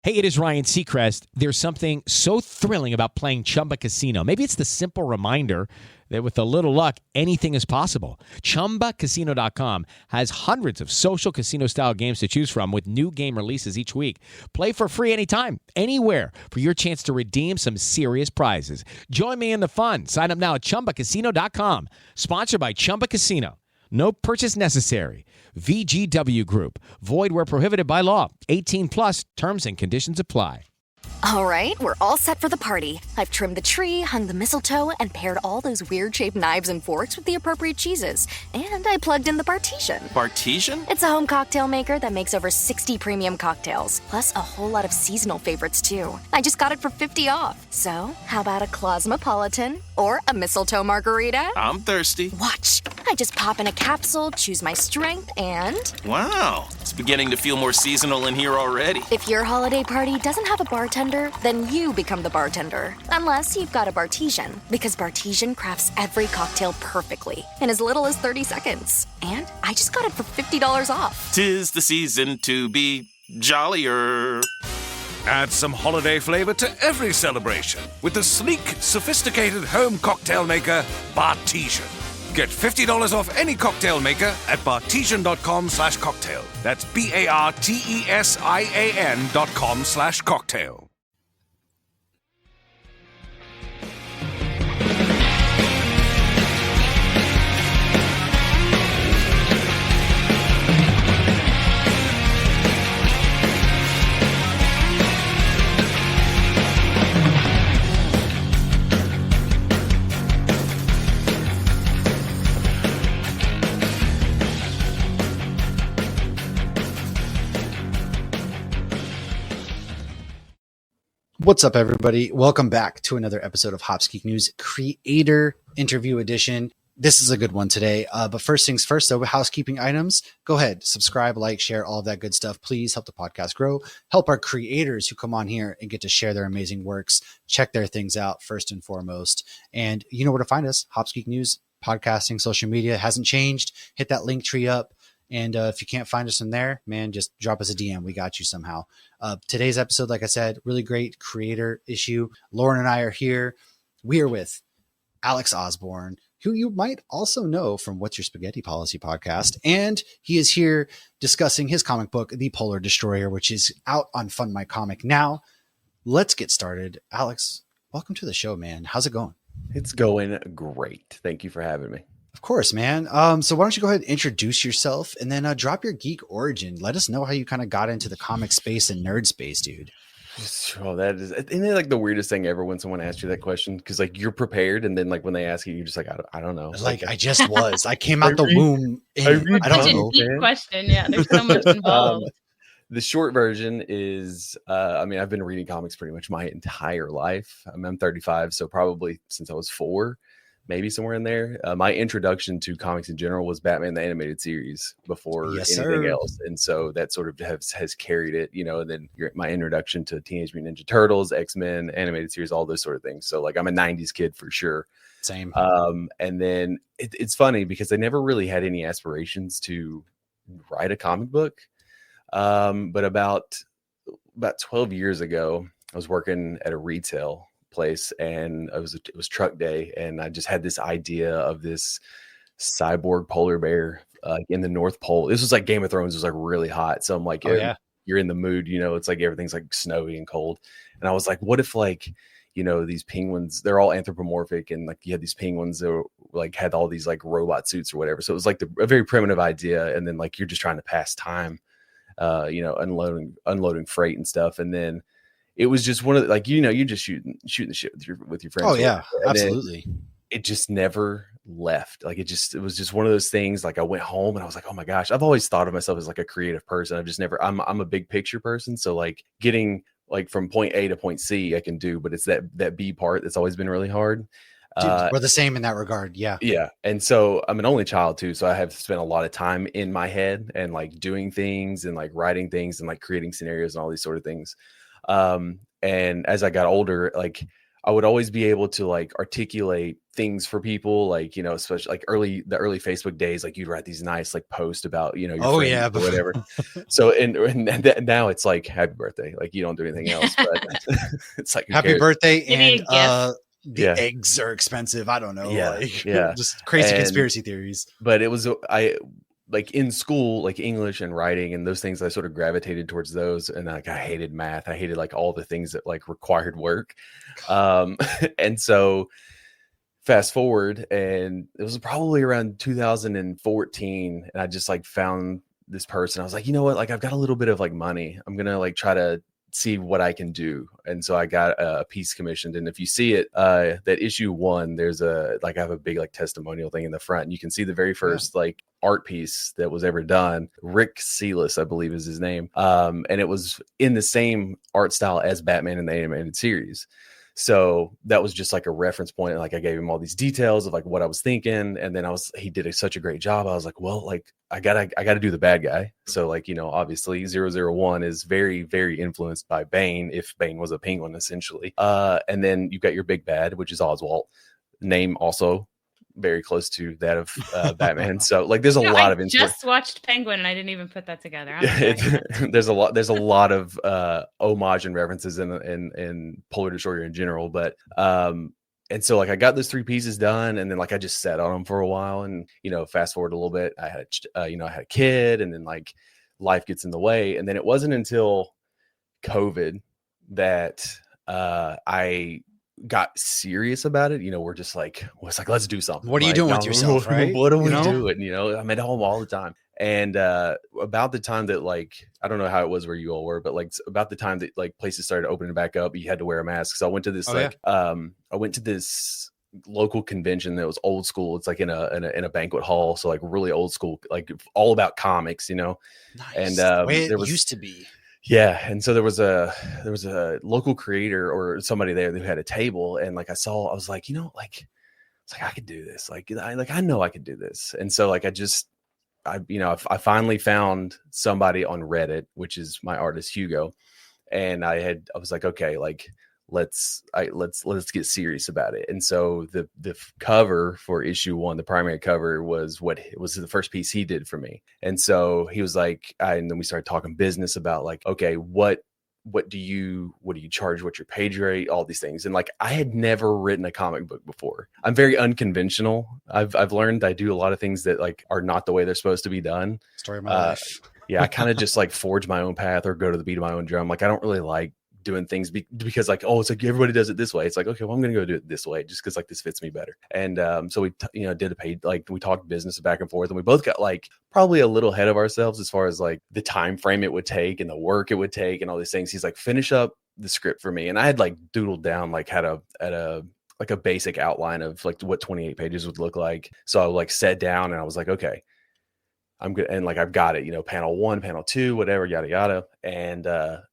Hey, it is Ryan Seacrest. There's something so thrilling about playing Chumba Casino. Maybe it's the simple reminder that with a little luck, anything is possible. ChumbaCasino.com has hundreds of social casino-style games to choose from with new game releases each week. Play for free anytime, anywhere for your chance to redeem some serious prizes. Join me in the fun. Sign up now at ChumbaCasino.com. Sponsored by Chumba Casino. No purchase necessary. VGW Group. Void where prohibited by law. 18 plus. Terms and conditions apply. All right, we're all set for the party. I've trimmed the tree, hung the mistletoe, and paired all those weird-shaped knives and forks with the appropriate cheeses. And I plugged in the Bartesian. Bartesian? It's a home cocktail maker that makes over 60 premium cocktails, plus a whole lot of seasonal favorites, too. I just got it for 50 off. So, how about a Cosmopolitan or a mistletoe margarita? I'm thirsty. Watch. I just pop in a capsule, choose my strength, and... Wow, it's beginning to feel more seasonal in here already. If your holiday party doesn't have a bartender, then you become the bartender. Unless you've got a Bartesian, because Bartesian crafts every cocktail perfectly in as little as 30 seconds. And I just got it for $50 off. 'Tis the season to be jollier. Add some holiday flavor to every celebration with the sleek, sophisticated home cocktail maker, Bartesian. Get $50 off any cocktail maker at bartesian.com/cocktail. That's BARTESIAN.com/cocktail. What's up, everybody? Welcome back to another episode of Hops Geek News Creator Interview Edition. This is a good one today. But first things first, though, housekeeping items. Go ahead, subscribe, like, share, all of that good stuff. Please help the podcast grow. Help our creators who come on here and get to share their amazing works. Check their things out first and foremost. And you know where to find us. Hops Geek News, podcasting, social media hasn't changed. Hit that link tree up. And if you can't find us in there, man, just drop us a DM. We got you somehow. Today's episode, like I said, really great creator issue. Lauren and I are here. We are with Alex Osborne, who you might also know from What's Your Spaghetti Policy podcast. And he is here discussing his comic book, The Polar Destroyer, which is out on Fund My Comic now. Let's get started. Alex, welcome to the show, man. How's it going? It's going great. Thank you for having me. Of course, man. So why don't you go ahead and introduce yourself and then drop your geek origin. Let us know how you kind of got into the comic space and nerd space, dude. Oh, that is, isn't it like the weirdest thing ever when someone asks you that question? Because like you're prepared, and then like when they ask you, you're just like, I don't know. Like I just was. I came out the womb. I don't know. Deep question. Yeah, there's so much involved. The short version is, I mean, I've been reading comics pretty much my entire life. I'm 35, so probably since I was 4. Maybe somewhere in there. My introduction to comics in general was Batman the Animated Series before anything else, and so that sort of has carried it, you know. And then my introduction to Teenage Mutant Ninja Turtles, X-Men, animated series, all those sort of things. So like I'm a '90s kid for sure. Same. And then it's funny because I never really had any aspirations to write a comic book. But about 12 years ago, I was working at a retail place, and it was truck day, and I just had this idea of this cyborg polar bear in the North Pole. This was like Game of Thrones was like really hot, so I'm like, you're in the mood, you know. It's like everything's like snowy and cold, and I was like, what if like, you know, these penguins, they're all anthropomorphic, and like you had these penguins that were, like had all these like robot suits or whatever. So it was like a very primitive idea, and then like you're just trying to pass time, you know, unloading freight and stuff, and then it was just one of the, like, you know, you're just shooting the shit with your friends. Oh yeah, absolutely. It just never left. Like it was just one of those things. Like I went home and I was like, oh my gosh, I've always thought of myself as like a creative person. I've just never, I'm a big picture person. So like getting like from point A to point C I can do, but it's that B part that's always been really hard. Dude, we're the same in that regard. Yeah. Yeah. And so I'm an only child too. So I have spent a lot of time in my head and like doing things and like writing things and like creating scenarios and all these sort of things. And as I got older, like I would always be able to like articulate things for people, like, you know, especially like the early Facebook days, like you'd write these nice like posts about, you know, your friends or whatever. So and now it's like happy birthday, like you don't do anything else, but it's like happy birthday. Maybe And the eggs are expensive. I don't know. Yeah, just crazy conspiracy theories. But it was like in school, like English and writing and those things, I sort of gravitated towards those. And like I hated math. I hated like all the things that like required work. And so fast forward, and it was probably around 2014, and I just like found this person. I was like, you know what? Like I've got a little bit of like money. I'm gonna like try to see what I can do. And so I got a piece commissioned. And if you see it, that issue 1, there's I have a big like testimonial thing in the front. And you can see the very first like art piece that was ever done. Rick Sealis, I believe is his name. And it was in the same art style as Batman in the animated series. So that was just like a reference point. Like I gave him all these details of like what I was thinking. And then he did such a great job. I was like, well, like I gotta do the bad guy. So like, you know, obviously 001 is very, very influenced by Bane, if Bane was a penguin essentially. And then you've got your big bad, which is Oswalt. Name also very close to that of Batman. So like there's a lot of just watched Penguin and I didn't even put that together. There's a lot of homage and references in Polar Destroyer in general, but and so like I got those 3 pieces done, and then like I just sat on them for a while, and you know, fast forward a little bit, I had I had a kid, and then like life gets in the way, and then it wasn't until COVID that I got serious about it. You know, we're just like, it's like, let's do something. What are you doing with yourself, right? What are we doing? You know, I'm at home all the time. And about the time that like, I don't know how it was where you all were, but like about the time that like places started opening back up, you had to wear a mask. So I went to this I went to this local convention that was old school. It's like in a banquet hall. So like really old school, like all about comics, you know. Nice. And it used to be. Yeah, and so there was a local creator or somebody there who had a table, and like I was like, you know, like it's like I could do this, like I know I could do this, and so like I finally found somebody on Reddit, which is my artist Hugo, and I was like, okay, like let's get serious about it. And so the cover for issue 1, the primary cover was the first piece he did for me. And so he was like, and then we started talking business about like, okay, what do you charge? What's your page rate? All these things. And like, I had never written a comic book before. I'm very unconventional. I've learned I do a lot of things that like are not the way they're supposed to be done. Story of my life. Yeah. I kind of just like forge my own path or go to the beat of my own drum. Like, I don't really like doing things because like, oh, it's like everybody does it this way. It's like, okay, well, I'm gonna go do it this way just because like this fits me better. And so we did a paid, like we talked business back and forth, and we both got like probably a little ahead of ourselves as far as like the time frame it would take and the work it would take and all these things. He's like, finish up the script for me. And I had like doodled down like had a basic outline of like what 28 pages would look like. So I like sat down and I was like, okay, I'm good. And like, I've got it, you know, panel 1, panel 2, whatever, yada, yada. And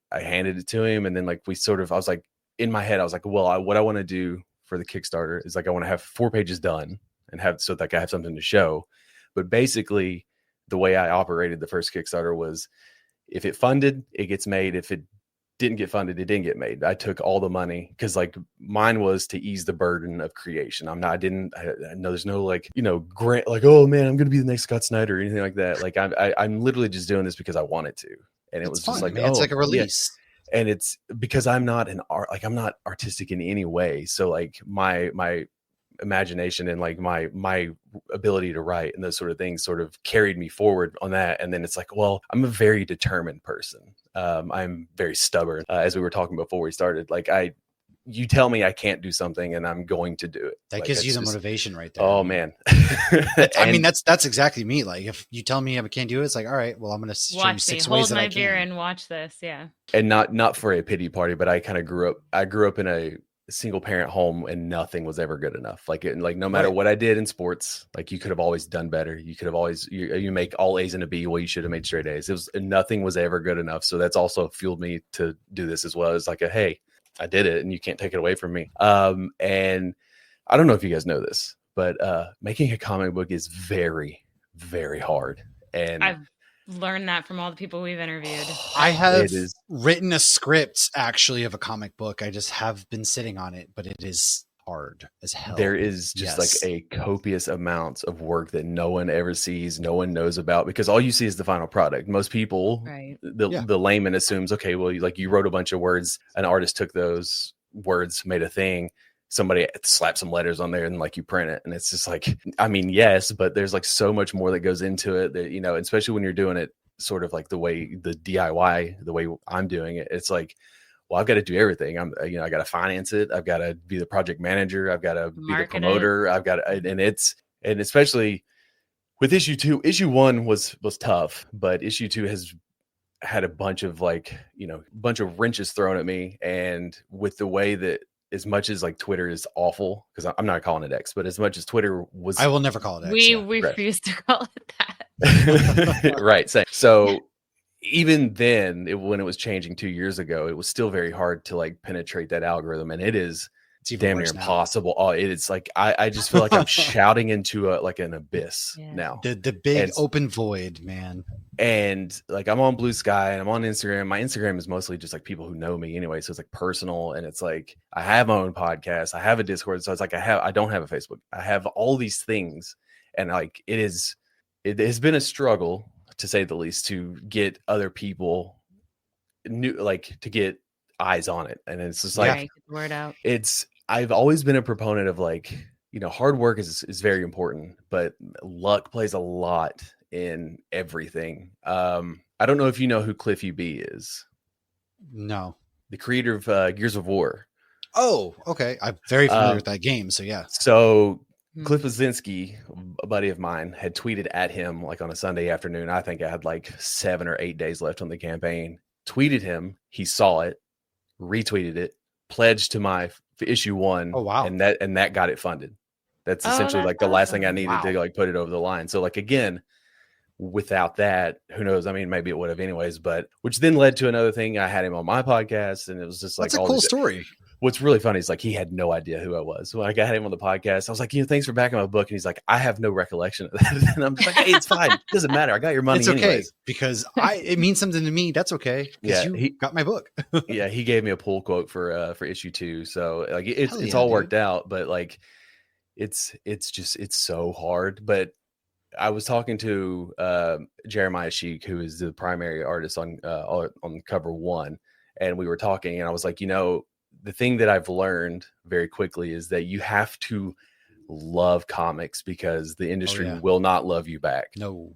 I handed it to him. And then like, I was like, in my head, I was like, well, what I want to do for the Kickstarter is like, I want to have 4 pages done and so like I have something to show. But basically the way I operated the first Kickstarter was if it funded, it gets made. If it didn't get funded, it didn't get made. I took all the money because like mine was to ease the burden of creation. I know there's no like, you know, grant like, oh man, I'm going to be the next Scott Snyder or anything like that. Like I'm literally just doing this because I wanted to. And it was fun, just like, it's like a release. Yeah. And it's because I'm not I'm not artistic in any way. So like my imagination and like my ability to write and those sort of things sort of carried me forward on that. And then it's like, well, I'm a very determined person. I'm very stubborn. As we were talking before we started, like you tell me I can't do something and I'm going to do it. That gives you the motivation right there. Oh man. I mean, that's exactly me. Like if you tell me I can't do it, it's like, all right, well, I'm going to show you 6 ways that I can. Hold my beer and watch this. Yeah. And not for a pity party, but I kind of grew up in a single parent home and nothing was ever good enough. Like no matter what I did in sports, like you could have always done better. You could have always, you make all A's and a B. Well, you should have made straight A's. Nothing was ever good enough. So that's also fueled me to do this as well. It's like hey, I did it and you can't take it away from me. And I don't know if you guys know this, but making a comic book is very, very hard. And learned that from all the people we've interviewed. I have It is. written a script actually of a comic book. I just have been sitting on it, but it is hard as hell. There is just Yes. like a copious amount of work that no one ever sees, no one knows about, because all you see is the final product. Most people, Right. the layman assumes, okay, well, you wrote a bunch of words, an artist took those words, made a thing, somebody slapped some letters on there, and like you print it, and it's just like, I mean, yes, but there's like so much more that goes into it that, you know, especially when you're doing it sort of like the way the DIY, the way I'm doing it, it's like, well, I've got to do everything. I got to finance it. I've got to be the project manager. I've got to be the Market it. promoter. I've got to, and especially with issue 2, issue 1 was tough, but issue 2 has had a bunch of bunch of wrenches thrown at me. And with the way that, as much as like Twitter is awful, because I'm not calling it X, but as much as Twitter was, I will never call it X. We yeah. refuse to call it that. right. Same. So even then, when it was changing 2 years ago, it was still very hard to like penetrate that algorithm, and it is It's even damn near worse now. impossible. Oh, it is like I just feel like I'm shouting into like an abyss Yeah. now. The big And- open void, man. And like I'm on Blue Sky and I'm on Instagram. My Instagram is mostly just like people who know me anyway, so it's like personal, and it's like I have my own podcast, I have a Discord, so it's like I don't have a Facebook. I have all these things, and like it has been a struggle, to say the least, to get other people to get eyes on it. And it's just like, Right, get the word out. I've always been a proponent of like, you know, hard work is very important, but luck plays a lot in everything. I don't know if you know who Cliff UB is, No. the creator of Gears of War. Oh, okay. I'm very familiar with that game. So yeah. So Hmm. Cliff Wazinski, a buddy of mine, had tweeted at him like on a Sunday afternoon. I think I had like 7 or 8 days left on the campaign. Tweeted him. He saw it, retweeted it, pledged to my issue 1. Oh, wow. And that got it funded. That's Oh, essentially that's like the last thing I awesome. needed Wow. to like put it over the line. So like, again, without that, who knows? I mean, maybe it would have anyways, but which then led to another thing. I had him on my podcast, and it was just like, That's a all cool these- story. What's really funny is like he had no idea who I was. When I got him on the podcast, I was like, thanks for backing my book. And he's like, I have no recollection of that. And I'm just like, hey, it's fine. It doesn't matter. I got your money It's okay anyways. because it means something to me. That's okay. Yeah, Because you got my book. Yeah, he gave me a pull quote for issue 2. So like it's Hell it's yeah, all dude. worked out, but like it's so hard. But I was talking to Jeremiah Sheik, who is the primary artist on cover 1, and we were talking, and I was like, the thing that I've learned very quickly is that you have to love comics, because the industry yeah. will not love you back. No.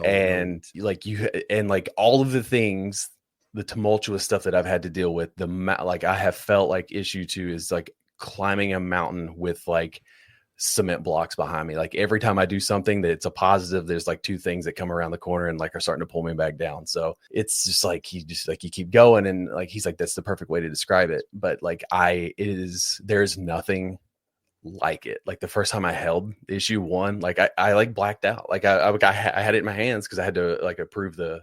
And like all of the things, the tumultuous stuff that I've had to deal with, like I have felt like issue 2 is like climbing a mountain with like cement blocks behind me. Like every time I do something that's a positive, there's like 2 things that come around the corner and like are starting to pull me back down. So it's just like you keep going, and like he's like, that's the perfect way to describe it. But like there's nothing like it. Like the first time I held issue 1, like I like blacked out. Like I had it in my hands because I had to like approve the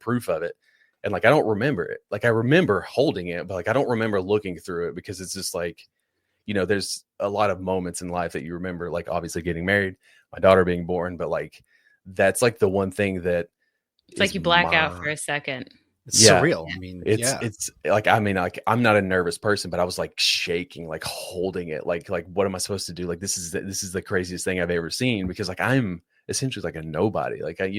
proof of it, and like I don't remember it. Like I remember holding it, but like I don't remember looking through it, because it's just like, there's a lot of moments in life that you remember, like obviously getting married, my daughter being born, but like that's like the one thing that It's like is you black out for a second. It's Yeah. surreal. I mean, it's like, I mean, like I'm not a nervous person, but I was like shaking, like holding it, like what am I supposed to do? Like this is the craziest thing I've ever seen, because like I'm essentially like a nobody. Like I'm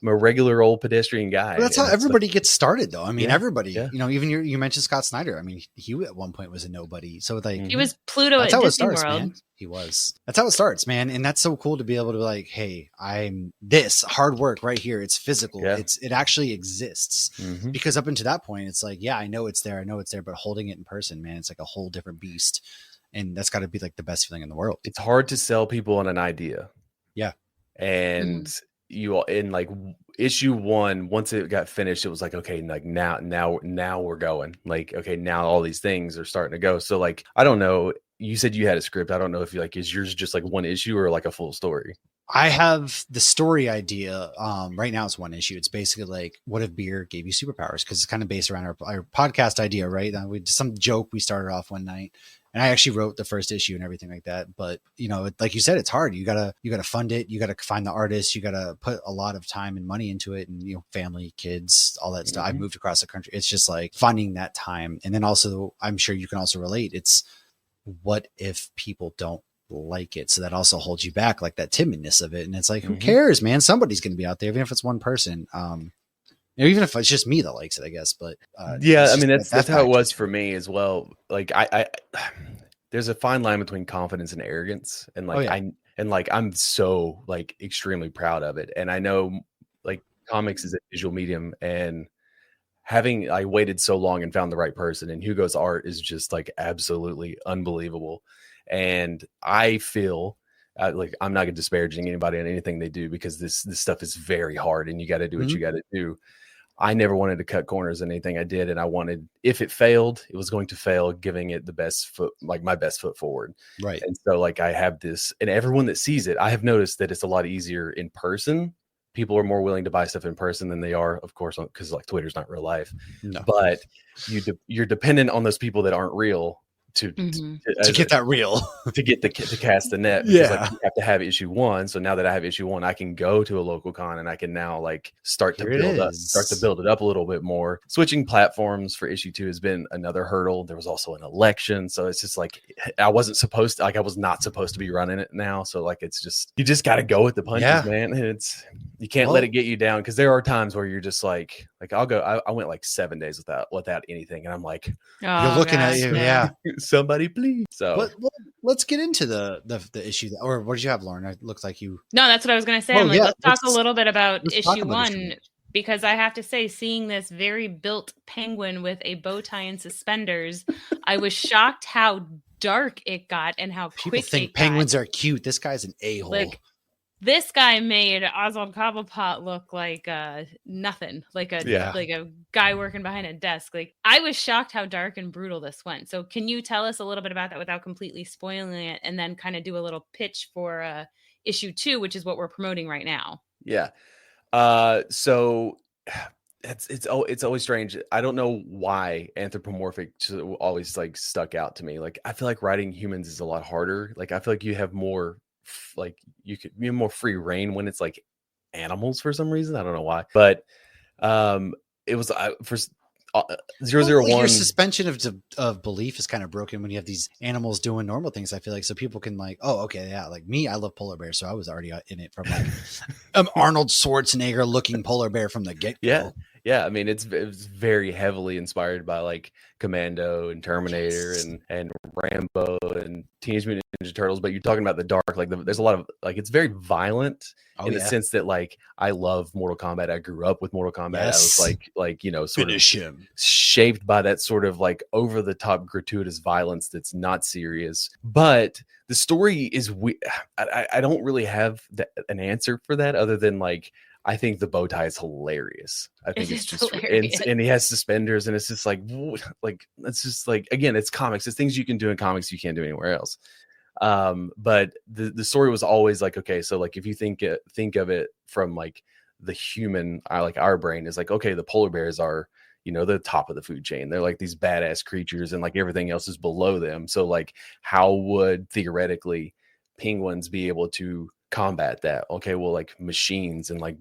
a regular old pedestrian guy. Well, that's how And it's everybody gets started, though. I mean, Yeah, everybody. yeah. Even you mentioned Scott Snyder. I mean, he at one point was a nobody. So like, He was Pluto that's at how it Disney starts, World. man. He was. That's how it starts, man. And that's so cool to be able to be like, hey, I'm this hard work right here. It's physical. Yeah. It actually exists. Mhm. Because up until that point, it's like, yeah, I know it's there, but holding it in person, man, it's like a whole different beast. And that's got to be like the best feeling in the world. It's hard to sell people on an idea. Yeah. And in like issue 1, once it got finished, it was like, okay, like now we're going. Like, okay, now all these things are starting to go. So like, I don't know. You said you had a script. I don't know if is yours just like one issue or like a full story? I have the story idea. Right now it's one issue. It's basically like, what if beer gave you superpowers? Because it's kind of based around our podcast idea, right? We some joke we started off one night, And I actually wrote the first issue and everything like that. But like you said, it's hard. You gotta fund it. You gotta find the artists. You gotta put a lot of time and money into it, and family, kids, all that stuff. I moved across the country. It's just like finding that time. And then also, I'm sure you can also relate. It's what if people don't like it? So that also holds you back, like that timidness of it. And it's like, who cares, man? Somebody's going to be out there, even if it's one person. Even if it's just me that likes it, I guess. But yeah, I mean, that's how it was for me as well. Like I there's a fine line between confidence and arrogance, and like I'm so like extremely proud of it. And I know like comics is a visual medium, and I waited so long and found the right person, and Hugo's art is just like absolutely unbelievable. And I feel like I'm not disparaging anybody on anything they do, because this stuff is very hard, and you got to do what you got to do. I never wanted to cut corners in anything I did, and I wanted, if it failed, it was going to fail, giving it the best foot, like my best foot forward. Right. And so like I have this, and everyone that sees it, I have noticed that it's a lot easier in person. People are more willing to buy stuff in person than they are, of course, because like Twitter's not real life. No. But you're dependent on those people that aren't real to get that real, to get to cast the net. Yeah, like, you have to have issue 1. So now that I have issue 1, I can go to a local con, and I can now like start to build it up a little bit more. Switching platforms for issue 2 has been another hurdle. There was also an election, so it's just like I was not supposed to be running it now. So like it's just, you just got to go with the punches, man. And you can't let it get you down, because there are times where you're just like I went like 7 days without anything, and I'm like, you're looking at you, somebody please. So but let's get into the issue, or what did you have, Lauren? It looked like you. No, that's what I was going to say. Let's talk a little bit about issue 1, because I have to say, seeing this very built penguin with a bow tie and suspenders, I was shocked how dark it got and how people quick think penguins are cute. This guy's an a-hole. Like, this guy made Oswald Cobblepot look like nothing, like a guy working behind a desk. Like, I was shocked how dark and brutal this went. So can you tell us a little bit about that without completely spoiling it, and then kind of do a little pitch for issue 2, which is what we're promoting right now? Yeah. So it's always strange. I don't know why anthropomorphic always like stuck out to me. Like, I feel like writing humans is a lot harder. Like, I feel like you have more, like you have more free reign when it's like animals for some reason. I don't know why, but it was for 001. Your suspension of belief is kind of broken when you have these animals doing normal things, I feel like, so people can like, oh, okay, yeah, like me, I love polar bears, so I was already in it from like Arnold Schwarzenegger looking polar bear from the get-go. Yeah, I mean, it's very heavily inspired by like Commando and Terminator and Rambo and Teenage Mutant Ninja Turtles. But you're talking about the dark, like there's a lot of like, it's very violent in the sense that like I love Mortal Kombat. I grew up with Mortal Kombat. Yes. I was like sort Finish of him. Shaped by that sort of like over the top gratuitous violence that's not serious. But the story is I don't really have an answer for that, other than like, I think the bow tie is hilarious. I think it's just and he has suspenders, and it's just like it's just like, again, it's comics. It's things you can do in comics you can't do anywhere else. But the story was always like, okay, so like if you think of it from like the human, like our brain is like, okay, the polar bears are, the top of the food chain. They're like these badass creatures, and like everything else is below them. So like, how would theoretically penguins be able to combat that? Okay, well, like machines and like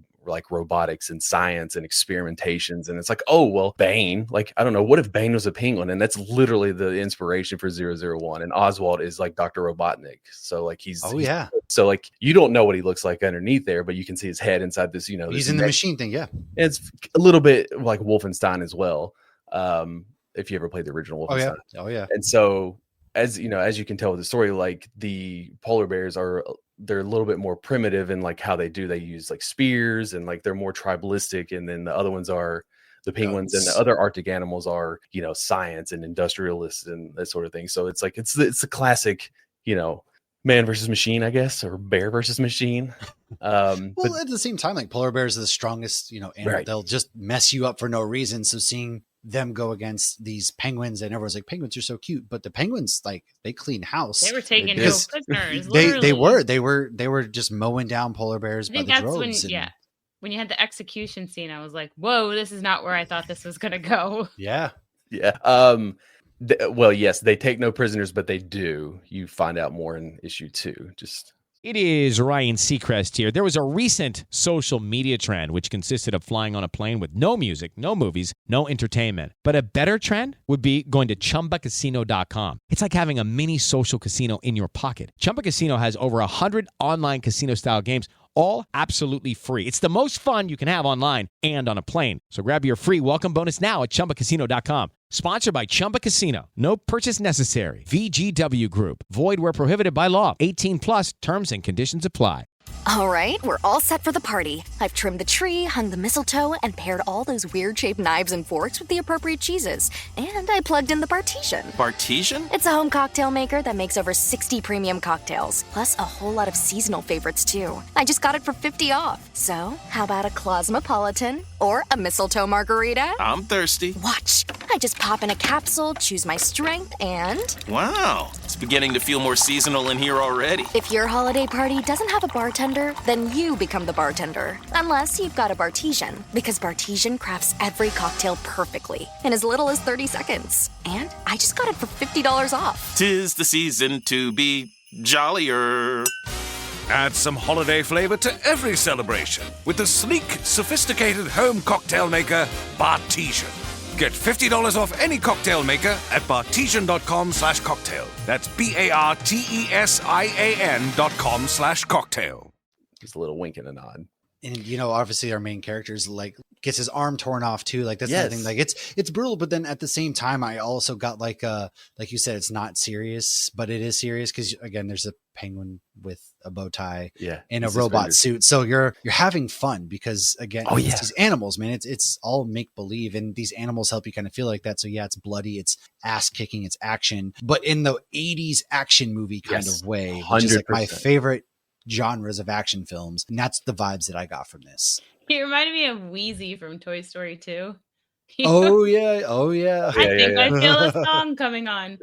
robotics and science and experimentations. And it's like, oh, well, Bane, like, I don't know, what if Bane was a penguin? And that's literally the inspiration for 001. And Oswalt is like Dr. Robotnik. So like so like, you don't know what he looks like underneath there, but you can see his head inside this, he's in the machine thing. Yeah. It's a little bit like Wolfenstein as well. If you ever played the original Wolfenstein. Oh yeah. And so as you can tell with the story, like the polar bears they're a little bit more primitive in like how they use like spears, and like they're more tribalistic. And then the other ones are the penguins, and the other Arctic animals are, science and industrialists and that sort of thing. So it's like, it's the classic, man versus machine, I guess, or bear versus machine. But at the same time, like polar bears are the strongest, animal. Right. They'll just mess you up for no reason. So seeing them go against these penguins, and everyone's like, penguins are so cute, but the penguins, like, they clean house. They were taking no prisoners. They were just mowing down polar bears by the droves. When you had the execution scene, I was like, whoa, this is not where I thought this was gonna go. Yeah. Well, yes, they take no prisoners, but they do. You find out more in issue 2. It is Ryan Seacrest here. There was a recent social media trend which consisted of flying on a plane with no music, no movies, no entertainment. But a better trend would be going to ChumbaCasino.com. It's like having a mini social casino in your pocket. Chumba Casino has over 100 online casino-style games, all absolutely free. It's the most fun you can have online and on a plane. So grab your free welcome bonus now at ChumbaCasino.com. Sponsored by Chumba Casino. No purchase necessary. VGW Group. Void where prohibited by law. 18 plus terms and conditions apply. All right, we're all set for the party. I've trimmed the tree, hung the mistletoe, and paired all those weird-shaped knives and forks with the appropriate cheeses. And I plugged in the Bartesian. Bartesian? It's a home cocktail maker that makes over 60 premium cocktails, plus a whole lot of seasonal favorites, too. I just got it for $50 off. So, how about a Cosmopolitan or a mistletoe margarita? I'm thirsty. Watch. I just pop in a capsule, choose my strength, and... Wow, it's beginning to feel more seasonal in here already. If your holiday party doesn't have a bartender, then you become the bartender. Unless you've got a Bartesian, because Bartesian crafts every cocktail perfectly in as little as 30 seconds. And I just got it for $50 off. 'Tis the season to be jollier. Add some holiday flavor to every celebration with the sleek, sophisticated home cocktail maker, Bartesian. Get $50 off any cocktail maker at bartesian.com/cocktail. That's BARTESIAN.com/cocktail. Just a little wink and a nod. And obviously our main character's like gets his arm torn off too. Like that's the thing. Like it's brutal, but then at the same time, I also got like you said, it's not serious, but it is serious because again, there's a penguin with a bow tie, in a robot suit. So you're having fun because again, it's these animals, man. It's all make believe, and these animals help you kind of feel like that. So yeah, it's bloody, it's ass kicking, it's action, but in the 80s action movie kind of way, which is like my favorite genres of action films, and that's the vibes that I got from this. He reminded me of Wheezy from Toy Story 2. Oh yeah. I think I feel a song coming on.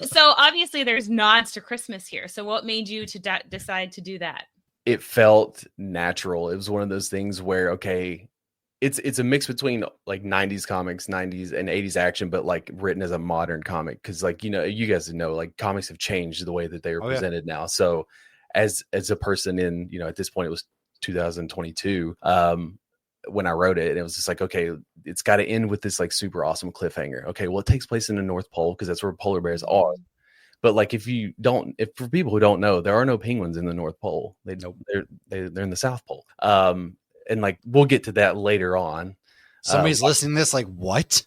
So obviously there's nods to Christmas here. So what made you to decide to do that? It felt natural. It was one of those things where it's a mix between like 90s comics, 90s and 80s action, but like written as a modern comic because you guys know like comics have changed the way that they are presented now. So as a person in at this point it was 2022 when I wrote it, and it was just like, okay, it's got to end with this like super awesome cliffhanger. Okay, well, it takes place in the North Pole because that's where polar bears are. But like, if for people who don't know, there are no penguins in the North Pole. They're in the South Pole. And like, we'll get to that later on. Somebody's listening to this like, what?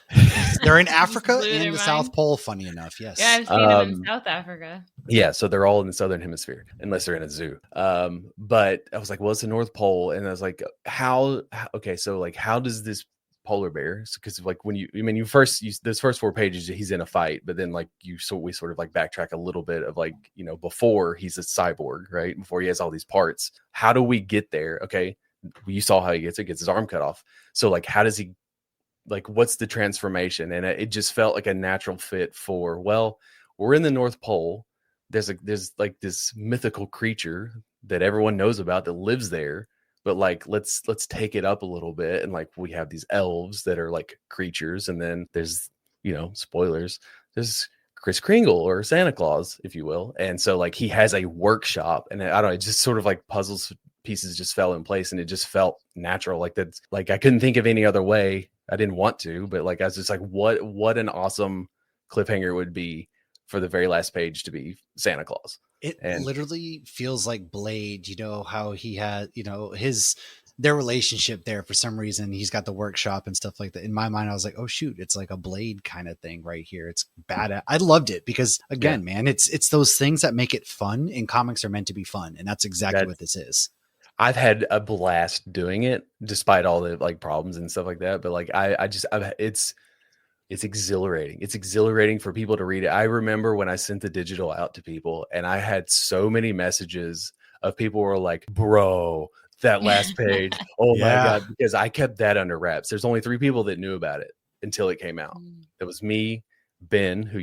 They're in Africa and the South Pole, funny enough. Yes. Yeah, I've seen them in South Africa. Yeah, so they're all in the Southern Hemisphere, unless they're in a zoo. But I was like, well, it's the North Pole. And I was like, how does this polar bear? Because like those first 4 pages, he's in a fight, but then like we sort of like backtrack a little bit of like, before he's a cyborg, right? Before he has all these parts. How do we get there? Okay. You saw how he gets his arm cut off. So like, how does he, like, what's the transformation? And it just felt like a natural fit for, well, we're in the North Pole. There's like this mythical creature that everyone knows about that lives there, but like, let's take it up a little bit. And like, we have these elves that are like creatures. And then there's, spoilers, there's Kris Kringle or Santa Claus, if you will. And so like, he has a workshop, and I don't know, it just sort of like puzzles pieces just fell in place, and it just felt natural. Like that's like, I couldn't think of any other way. I didn't want to, but like, I was just like, what an awesome cliffhanger would be for the very last page to be Santa Claus. It literally feels like Blade, how he had, their relationship there. For some reason, he's got the workshop and stuff like that. In my mind, I was like, oh shoot, it's like a Blade kind of thing right here. It's bad. I loved it because again, man, it's those things that make it fun, and comics are meant to be fun. And that's exactly what this is. I've had a blast doing it despite all the like problems and stuff like that. But like, it's exhilarating. It's exhilarating for people to read it. I remember when I sent the digital out to people, and I had so many messages of people who were like, bro, that last page. Oh my God. Because I kept that under wraps. There's only 3 people that knew about it until it came out. It was me, Ben, who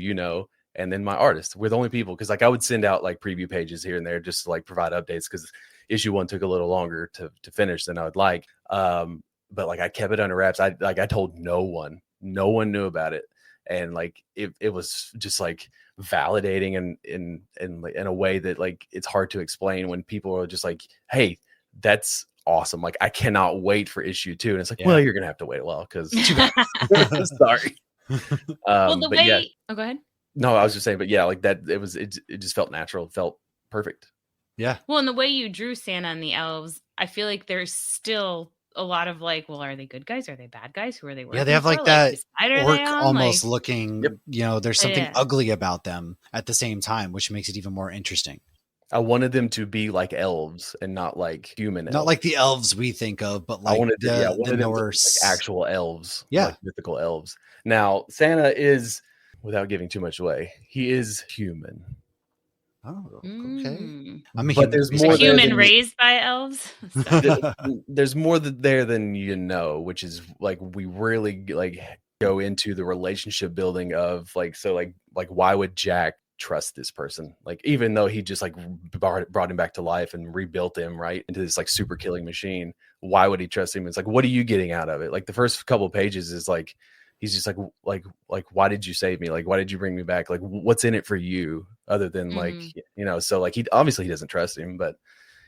and then my artist. We're the only people, because like I would send out like preview pages here and there just to like provide updates, because issue 1 took a little longer to finish than I would like. But like I kept it under wraps. I told no one knew about it. and like it was just like validating and in a way that like it's hard to explain when people are just like, hey, that's awesome, like I cannot wait for issue 2. And it's like, well, you're gonna have to wait a while because sorry. Well, the way yeah. Oh, go ahead. No, I was just saying, but yeah, like that it just felt natural, it felt perfect. Yeah. Well, and the way you drew Santa and the elves, I feel like there's still a lot of like, well, are they good guys? Are they bad guys? Who are they working Yeah, they have for? like that whose side are orc they on? almost Like, looking, Yep. you know, there's something Yeah. ugly about them at the same time, which makes it even more interesting. I wanted them to be like elves and not like human elves. Not like the elves we think of, but like I wanted the them to be Norse. like actual elves, Yeah. like mythical elves. Now, Santa is, without giving too much away, he is human. Oh, okay. mm. I'm a But human. there's A more there human than- raised by elves. There's more there than you know, which is like we really like go into the relationship building of like, so like why would Jack trust this person, like even though he just like brought him back to life and rebuilt him right into this like super killing machine? Why would he trust him? It's like, what are you getting out of it? Like the first couple of pages is like he's just like why did you save me? Like why did you bring me back? Like what's in it for you other than like, you know? So like he obviously doesn't trust him, but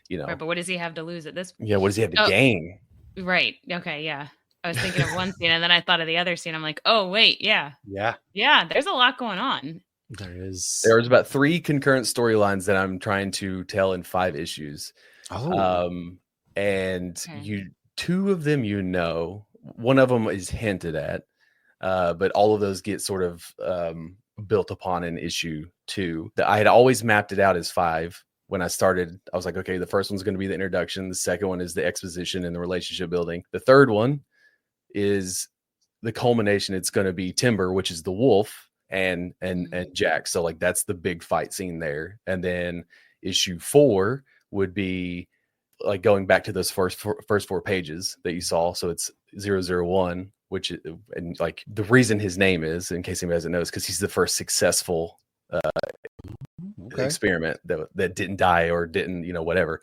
you know, Right, but what does he have to lose at this point? yeah, what does he have to gain? Right. Okay. Yeah. I was thinking of one scene and then I thought of the other scene. I'm like, oh wait, yeah. Yeah, There's a lot going on. there is. There's about 3 concurrent storylines that I'm trying to tell in 5 issues. Oh, And Okay. 2 of them, you know, one of them is hinted at, but all of those get sort of built upon in issue 2. I had always mapped it out as 5 when I started. I was like, okay, the first one's going to be the introduction. The second one is the exposition and the relationship building. The third one is the culmination. It's going to be Timber, which is the wolf, and Jack. So like that's the big fight scene there. And then issue 4 would be like going back to those first 4 pages that you saw. So it's 001, which is, and like the reason his name is, in case anybody doesn't know, is because he's the first successful experiment that didn't die or didn't, you know, whatever.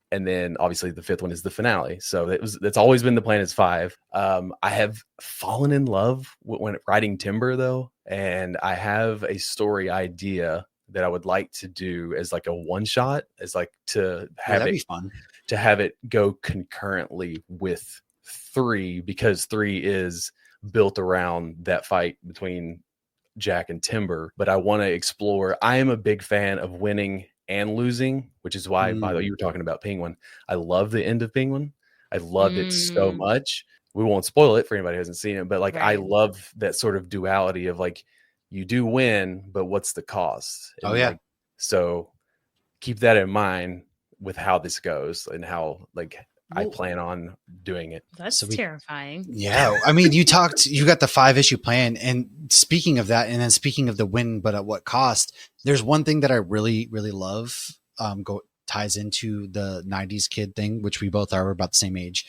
And then obviously the 5th one is the finale. So that's always been the plan, is 5. I have fallen in love when writing Timber though. And I have a story idea that I would like to do as like a one shot, as like to have that'd be fun. To have it go concurrently with 3, because 3 is built around that fight between Jack and Timber. But I want to explore. I am a big fan of winning and losing, which is why, by the way, you were talking about Penguin. I love the end of Penguin. I loved it so much. We won't spoil it for anybody who hasn't seen it, but like I love that sort of duality of like, you do win, but what's the cost? And like, so keep that in mind with how this goes and how like I plan on doing it. That's terrifying. Yeah. I mean, you got the 5-issue plan, and speaking of that, and then speaking of the win, but at what cost, there's one thing that I really, really love, ties into the 90s kid thing, which we both are. We're about the same age.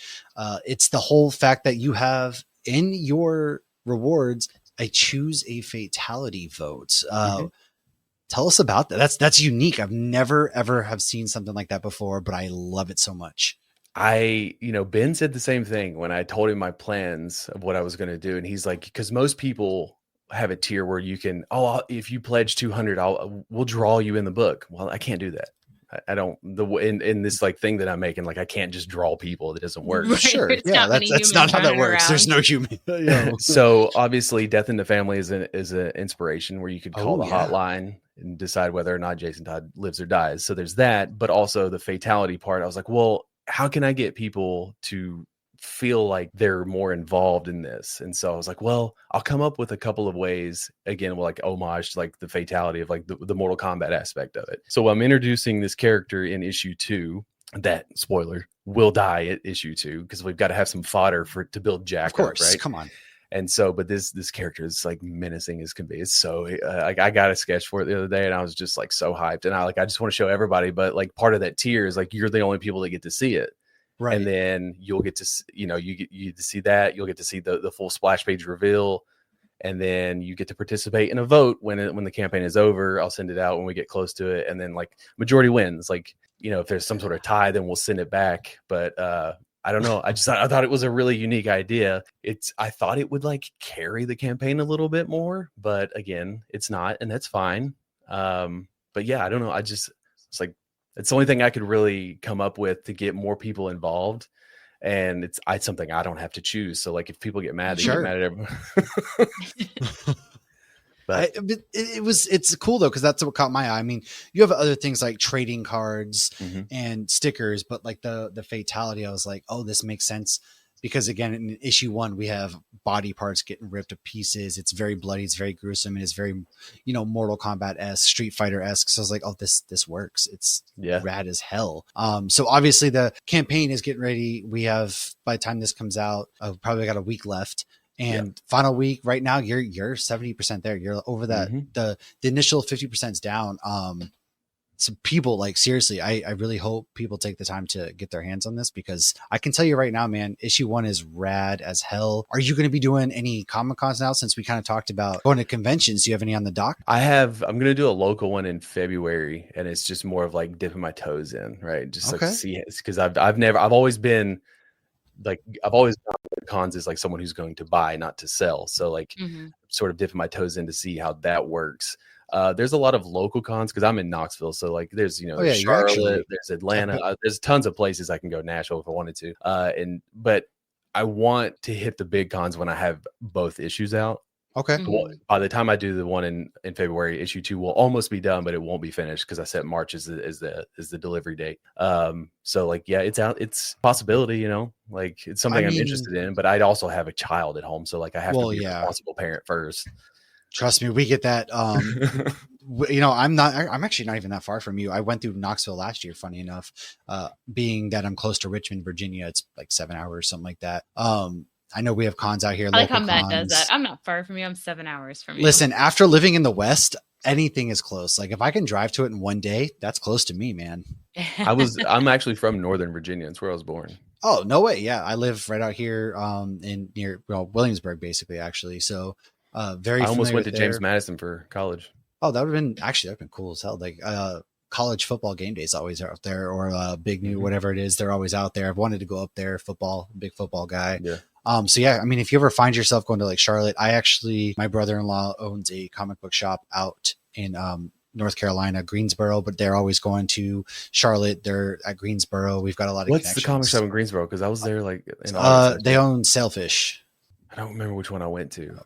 It's the whole fact that you have in your rewards, I choose a fatality vote. Tell us about that. That's unique. I've never, ever have seen something like that before, but I love it so much. Ben said the same thing when I told him my plans of what I was going to do. And he's like, because most people have a tier where you can, if you pledge 200, we'll draw you in the book. Well, I can't do that. I don't, in this like thing that I'm making, like I can't just draw people. That doesn't work. Right. Sure. It's Yeah. not That's not how that works. around. There's no human. So obviously Death in the Family is an inspiration where you could call the hotline and decide whether or not Jason Todd lives or dies. So there's that, but also the fatality part. I was like, well, how can I get people to feel like they're more involved in this? And so I was like, well, I'll come up with a couple of ways, again, with like homage to like the fatality of like the Mortal Kombat aspect of it. So I'm introducing this character in issue 2 that, spoiler, will die at issue 2, because we've got to have some fodder to build Jack Of course. up, right? Come on. And so, but this character is like menacing as can be. It's so like I got a sketch for it the other day, and I was just like so hyped. And I just want to show everybody. But like part of that tier is like you're the only people that get to see it, Right? And then you'll get to you get to see that. You'll get to see the full splash page reveal, and then you get to participate in a vote when the campaign is over. I'll send it out when we get close to it, and then like majority wins. Like if there's some sort of tie, then we'll send it back. But I don't know. I thought it was a really unique idea. I thought it would like carry the campaign a little bit more, but again, it's not, and that's fine. But yeah, I don't know. It's the only thing I could really come up with to get more people involved. And it's something I don't have to choose. So like if people get mad, they get mad at everyone. But it's cool though, because that's what caught my eye. I mean, you have other things like trading cards and stickers, but like the fatality, I was like, oh, this makes sense. Because again, in issue 1, we have body parts getting ripped to pieces. It's very bloody. It's very gruesome. And it's very, Mortal Kombat-esque, Street Fighter-esque. So I was like, oh, this works. It's rad as hell. So obviously the campaign is getting ready. We have, by the time this comes out, probably got a week left. And final week right now, you're 70% there. You're over that. The initial 50% is down. So people, like, seriously, I really hope people take the time to get their hands on this, because I can tell you right now, man, issue 1 is rad as hell. Are you going to be doing any Comic-Cons now, since we kind of talked about going to conventions? Do you have any on the dock? I'm going to do a local one in February, and it's just more of like dipping my toes in, right? Just like see it, because I've always been like, I've always gone to cons as like someone who's going to buy, not to sell. So like sort of dipping my toes in to see how that works. There's a lot of local cons because I'm in Knoxville. So like there's, Charlotte, there's Atlanta, there's tons of places I can go. Nashville if I wanted to. But I want to hit the big cons when I have both issues out. Okay. Well, by the time I do the one in February, issue 2 will almost be done, but it won't be finished because I set March as the delivery date. So like, yeah, it's out. It's a possibility, like it's something I'm interested in, but I'd also have a child at home. So like I have to be a responsible parent first. Trust me, we get that. I'm actually not even that far from you. I went through Knoxville last year, funny enough, being that I'm close to Richmond, Virginia. It's like 7 hours, something like that. I know we have cons out here. I like how Matt does that. I'm not far from you. I'm 7 hours from you. Listen, after living in the West, anything is close. Like if I can drive to it in one day, that's close to me, man. I'm actually from Northern Virginia. It's where I was born. Oh, no way. Yeah. I live right out here near Williamsburg, basically, actually. So I almost went to James Madison for college. Oh, that'd have been cool as hell. Like college football game days always are out there, or Big New, whatever it is, they're always out there. I've wanted to go up there. Big football guy. Yeah. So yeah, I mean, if you ever find yourself going to like Charlotte, my brother-in-law owns a comic book shop out in North Carolina, Greensboro, but they're always going to Charlotte. They're at Greensboro. We've got a lot of What's the comic shop in Greensboro? Because I was there like they own Sailfish. I don't remember which one I went to.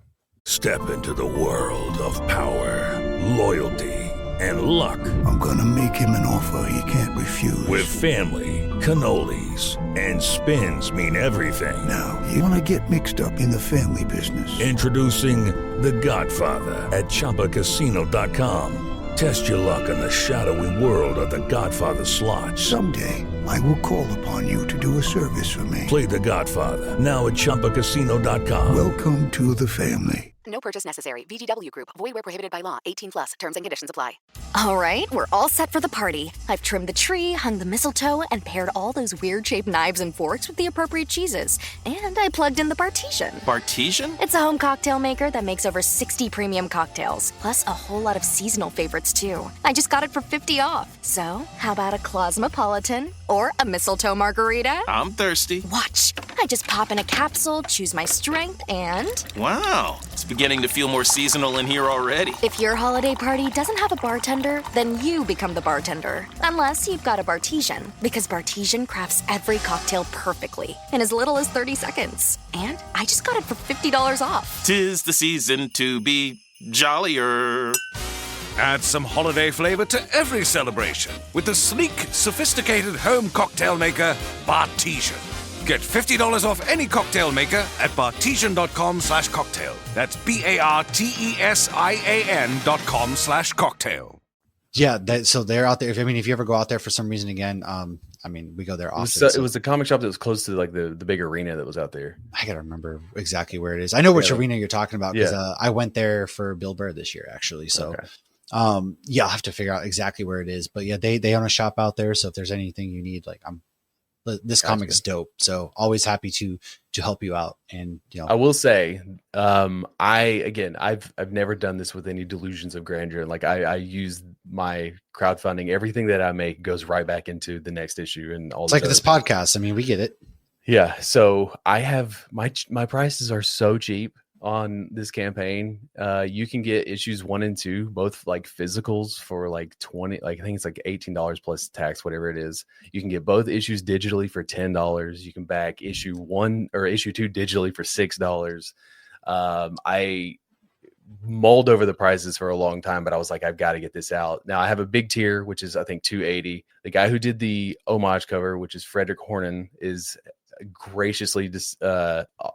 Step into the world of power, loyalty, and luck. I'm gonna make him an offer he can't refuse. With family, cannolis, and spins mean everything. Now, you wanna get mixed up in the family business. Introducing The Godfather at ChumbaCasino.com. Test your luck in the shadowy world of The Godfather slot. Someday, I will call upon you to do a service for me. Play The Godfather, now at ChumbaCasino.com. Welcome to the family. No purchase necessary. VGW Group. Void where prohibited by law. 18+. Terms and conditions apply. All right, we're all set for the party. I've trimmed the tree, hung the mistletoe, and paired all those weird-shaped knives and forks with the appropriate cheeses. And I plugged in the Bartesian. Bartesian? It's a home cocktail maker that makes over 60 premium cocktails, plus a whole lot of seasonal favorites, too. I just got it for 50 off. So, how about a Cosmopolitan or a mistletoe margarita? I'm thirsty. Watch. I just pop in a capsule, choose my strength, and... Wow. It's beginning to feel more seasonal in here already. If your holiday party doesn't have a bartender, then you become the bartender. Unless you've got a Bartesian, because Bartesian crafts every cocktail perfectly in as little as 30 seconds. And I just got it for $50 off. 'Tis the season to be jollier. Add some holiday flavor to every celebration with the sleek, sophisticated home cocktail maker, Bartesian. Get $50 off any cocktail maker at bartesian.com/cocktail. That's BARTESIAN.com/cocktail. Yeah, so they're out there. If you ever go out there for some reason again, we go there often. It was the comic shop that was close to like the big arena that was out there. I gotta remember exactly where it is. I know which arena you're talking about because I went there for Bill Burr this year, actually. So, I'll have to figure out exactly where it is. But yeah, they own a shop out there. So if there's anything you need, like this comic is dope. So always happy to help you out. And I will say, I've never done this with any delusions of grandeur. Like I use my crowdfunding. Everything that I make goes right back into the next issue and all. It's like this podcast. I mean, we get it. Yeah. So I have my prices are so cheap on this campaign. You can get issues 1 and 2, both like physicals for like 20, like I think it's like $18 plus tax, whatever it is. You can get both issues digitally for $10. You can back issue 1 or issue 2 digitally for $6. I mulled over the prices for a long time, but I was like, I've got to get this out. Now I have a big tier, which is I think $280. The guy who did the homage cover, which is Frederick Hornan, is graciously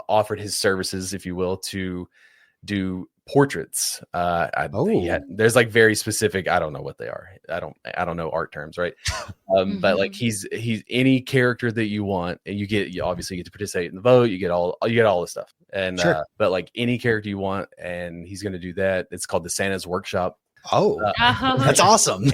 offered his services, if you will, to do portraits. There's like very specific, I don't know what they are. I don't know art terms, right? But like he's any character that you want, and you obviously get to participate in the vote. You get all the stuff, and Sure. But like any character you want, and he's going to do that. It's called the Santa's Workshop. Oh, that's awesome.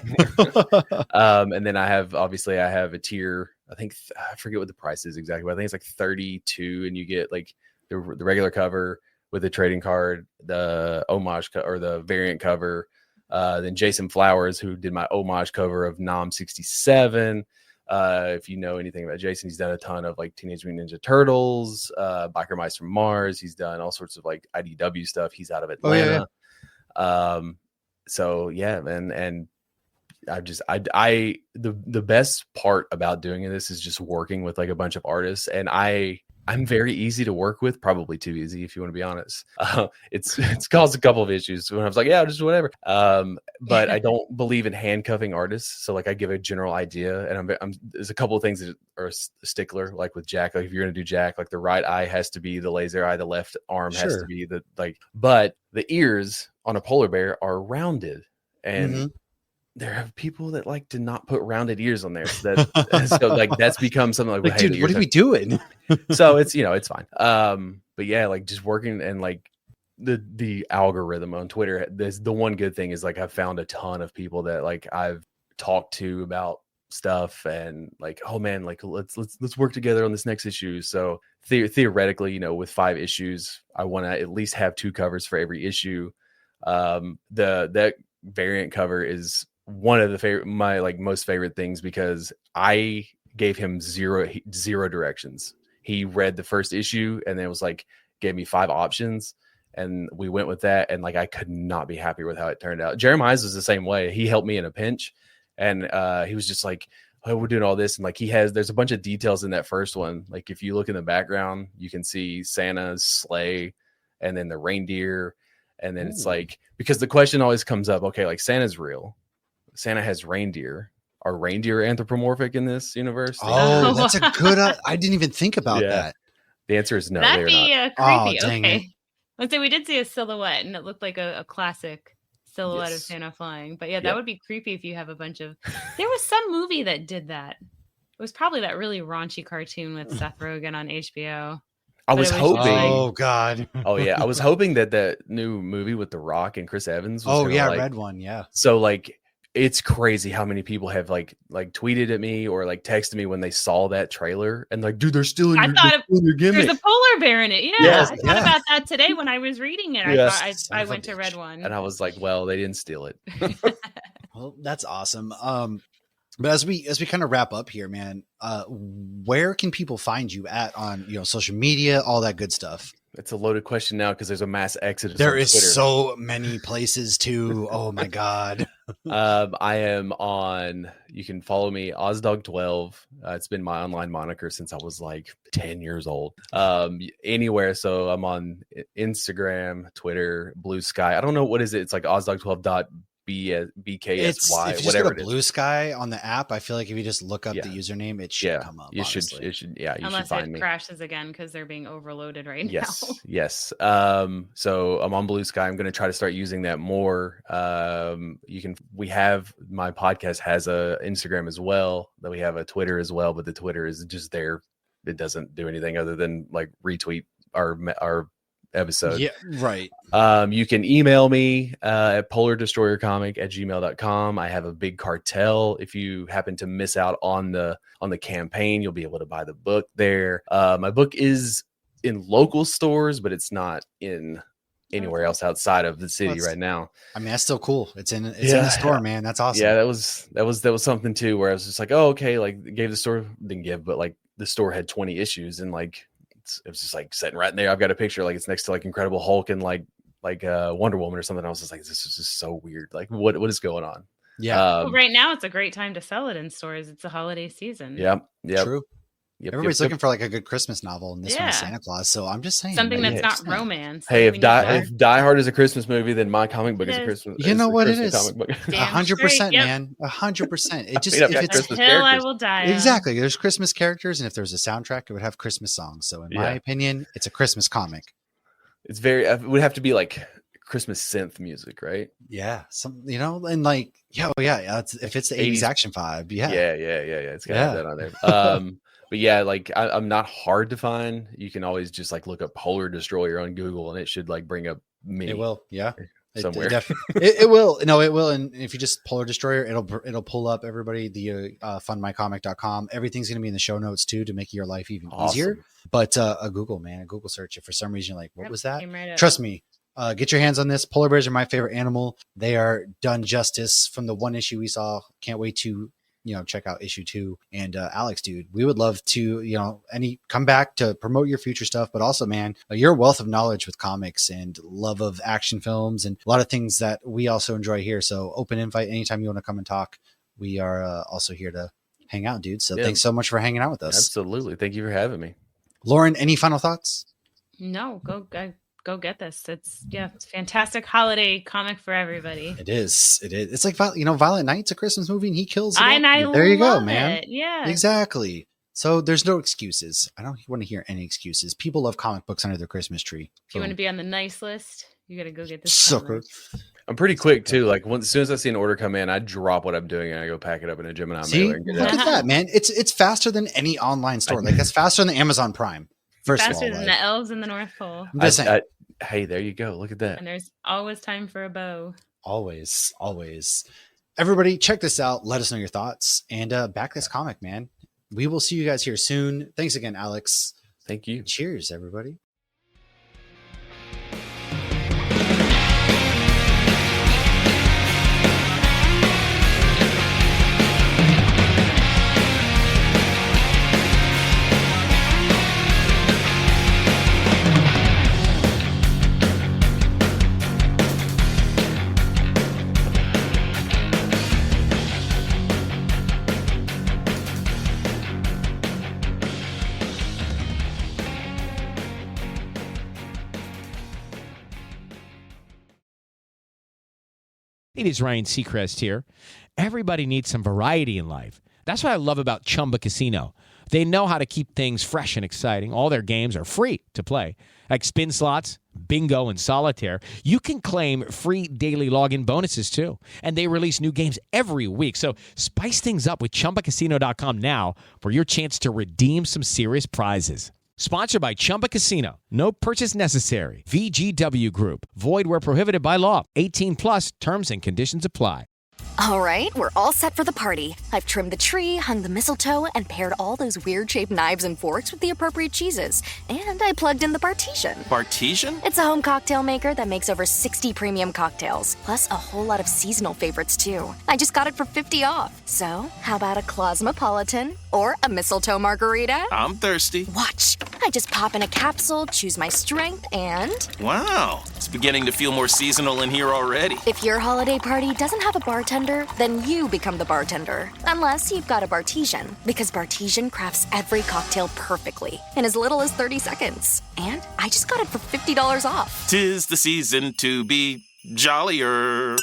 And then I have a tier. I think I forget what the price is exactly, but I think it's like 32, and you get like the regular cover with the trading card, the homage or the variant cover. Then Jason Flowers, who did my homage cover of Nom 67. If you know anything about Jason, he's done a ton of like Teenage Mutant Ninja Turtles, Biker Mice from Mars. He's done all sorts of like IDW stuff. He's out of Atlanta. Oh, yeah. So yeah, man. And the best part about doing this is just working with like a bunch of artists, and I'm very easy to work with, probably too easy if you want to be honest. It's caused a couple of issues when I was like, yeah, just whatever. But I don't believe in handcuffing artists, so like I give a general idea, and there's a couple of things that are a stickler, like with Jack. Like if you're gonna do Jack, like the right eye has to be the laser eye, the left arm has to be but the ears on a polar bear are rounded, and there are people that like to not put rounded ears on there. So that's become something like, dude, what are we doing? So it's fine. But yeah, like just working, and like the algorithm on Twitter, the one good thing is like I've found a ton of people that like I've talked to about stuff, and like, oh man, like let's work together on this next issue. So theoretically, with 5 issues, I want to at least have 2 covers for every issue. That variant cover is one of my like most favorite things, because I gave him zero directions. He read the first issue and then it was like gave me 5 options, and we went with that, and like I could not be happier with how it turned out. Jeremiah's was the same way. He helped me in a pinch, and he was just like, oh, we're doing all this, and like there's a bunch of details in that first one. Like if you look in the background, you can see Santa's sleigh and then the reindeer, and then it's like, because the question always comes up, okay, like Santa's real, Santa has reindeer. Are reindeer anthropomorphic in this universe? Oh, that's a good. I didn't even think about that. The answer is no. That'd be not. creepy. Oh, dang okay. it. Let's say we did see a silhouette, and it looked like a classic silhouette of Santa flying. But yeah, that would be creepy if you have a bunch of. There was some movie that did that. It was probably that really raunchy cartoon with Seth Rogen on HBO. I was hoping. Oh God. Oh yeah, I was hoping that new movie with The Rock and Chris Evans. Was red one. Yeah. So like, it's crazy how many people have like tweeted at me or like texted me when they saw that trailer, and like, dude, they're still in your gimmick. There's a polar bear in it. Yeah, I thought about that today when I was reading it. I went to read one, and I was like, well, they didn't steal it. Well, that's awesome. But as we kind of wrap up here, man, where can people find you at on social media, all that good stuff? It's a loaded question now because there's a mass exodus. There is Twitter. So many places too. Oh my God. I am on, you can follow me, Ozdog12. It's been my online moniker since I was like 10 years old. Anywhere. So I'm on Instagram, Twitter, Blue Sky. I don't know, what is it? It's like Ozdog12.bksy, if you whatever just go to Blue Sky on the app, I feel like if you just look up the username, it should come up. You should unless find it me. Crashes again because they're being overloaded right now. Yes. So I'm on Blue Sky. I'm going to try to start using that more. My podcast has a Instagram as well. That we have a Twitter as well, but the Twitter is just there. It doesn't do anything other than like retweet our episode. Yeah, right. You can email me at polardestroyercomic@gmail.com. I have a big cartel. If you happen to miss out on the campaign, you'll be able to buy the book there. My book is in local stores, but it's not in anywhere else outside of the city right now. I mean, that's still cool. It's in the store, man. That's awesome. Yeah, that was something too, where I was just like, oh, okay, like gave the store, didn't give, but like the store had 20 issues, and like it was just like sitting right in there. I've got a picture, like it's next to like Incredible Hulk and like Wonder Woman or something. I was just like, this is just so weird. Like what is going on? Yeah. Well, right now it's a great time to sell it in stores. It's the holiday season. Yep. True. Everybody's looking for like a good Christmas novel, and this one's Santa Claus. So I'm just saying something that's not romance. Hey, if Die Hard is a Christmas movie, then my comic book is a Christmas. You know what it is? 100%, man. 100%. It just if it's Christmas hill I will die on. Exactly. There's Christmas characters, and if there's a soundtrack, it would have Christmas songs. So in my opinion, it's a Christmas comic. It's it would have to be like Christmas synth music, right? Yeah, and like if it's the 80s action vibe, yeah, it's got to have that on there. But yeah, like I'm not hard to find. You can always just like look up Polar Destroyer on Google, and it should like bring up me. It will, somewhere. It will. No, it will. And if you just Polar Destroyer, it'll pull up everybody. The fundmycomic.com. Everything's going to be in the show notes too to make your life even easier. But a Google search. If for some reason you're like, what was that? Right, trust me. Get your hands on this. Polar bears are my favorite animal. They are done justice from the one issue we saw. Can't wait to check out issue 2. And Alex, dude, we would love to come back to promote your future stuff, but also, man, your wealth of knowledge with comics and love of action films and a lot of things that we also enjoy here. So open invite anytime you want to come and talk. We are also here to hang out, dude. So thanks so much for hanging out with us. Absolutely. Thank you for having me. Lauren, any final thoughts? No, go get this. It's fantastic holiday comic for everybody. It is. It's like Violent Night's a Christmas movie, and he kills it. There you go, man. Yeah, exactly. So there's no excuses. I don't want to hear any excuses. People love comic books under their Christmas tree. If you want to be on the nice list, you got to go get this. Sucker. I'm pretty quick too. Like as soon as I see an order come in, I drop what I'm doing and I go pack it up in a Gemini mailer. And get look at that, man. It's faster than any online store. Like that's faster than Amazon Prime. Faster than the elves in the North Pole. Hey, there you go. Look at that. And there's always time for a bow. Always. Everybody, check this out. Let us know your thoughts and back this comic, man. We will see you guys here soon. Thanks again, Alex. Thank you. Cheers, everybody. It is Ryan Seacrest here. Everybody needs some variety in life. That's what I love about Chumba Casino. They know how to keep things fresh and exciting. All their games are free to play, like spin slots, bingo, and solitaire. You can claim free daily login bonuses, too. And they release new games every week. So spice things up with ChumbaCasino.com now for your chance to redeem some serious prizes. Sponsored by Chumba Casino. No purchase necessary. VGW Group. Void where prohibited by law. 18 plus terms and conditions apply. All right, we're all set for the party. I've trimmed the tree, hung the mistletoe, and paired all those weird-shaped knives and forks with the appropriate cheeses. And I plugged in the Bartesian. Bartesian? It's a home cocktail maker that makes over 60 premium cocktails, plus a whole lot of seasonal favorites, too. I just got it for $50 off. So, how about a Cosmopolitan or a mistletoe margarita? I'm thirsty. Watch. I just pop in a capsule, choose my strength, and... Wow, it's beginning to feel more seasonal in here already. If your holiday party doesn't have a bartender, then you become the bartender. Unless you've got a Bartesian, because Bartesian crafts every cocktail perfectly in as little as 30 seconds. And I just got it for $50 off. 'Tis the season to be jollier.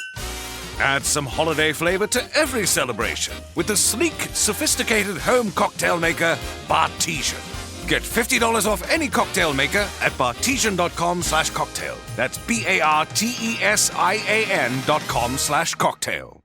Add some holiday flavor to every celebration with the sleek, sophisticated home cocktail maker, Bartesian. Get $50 off any cocktail maker at bartesian.com/cocktail. That's BARTESIAN.com/cocktail.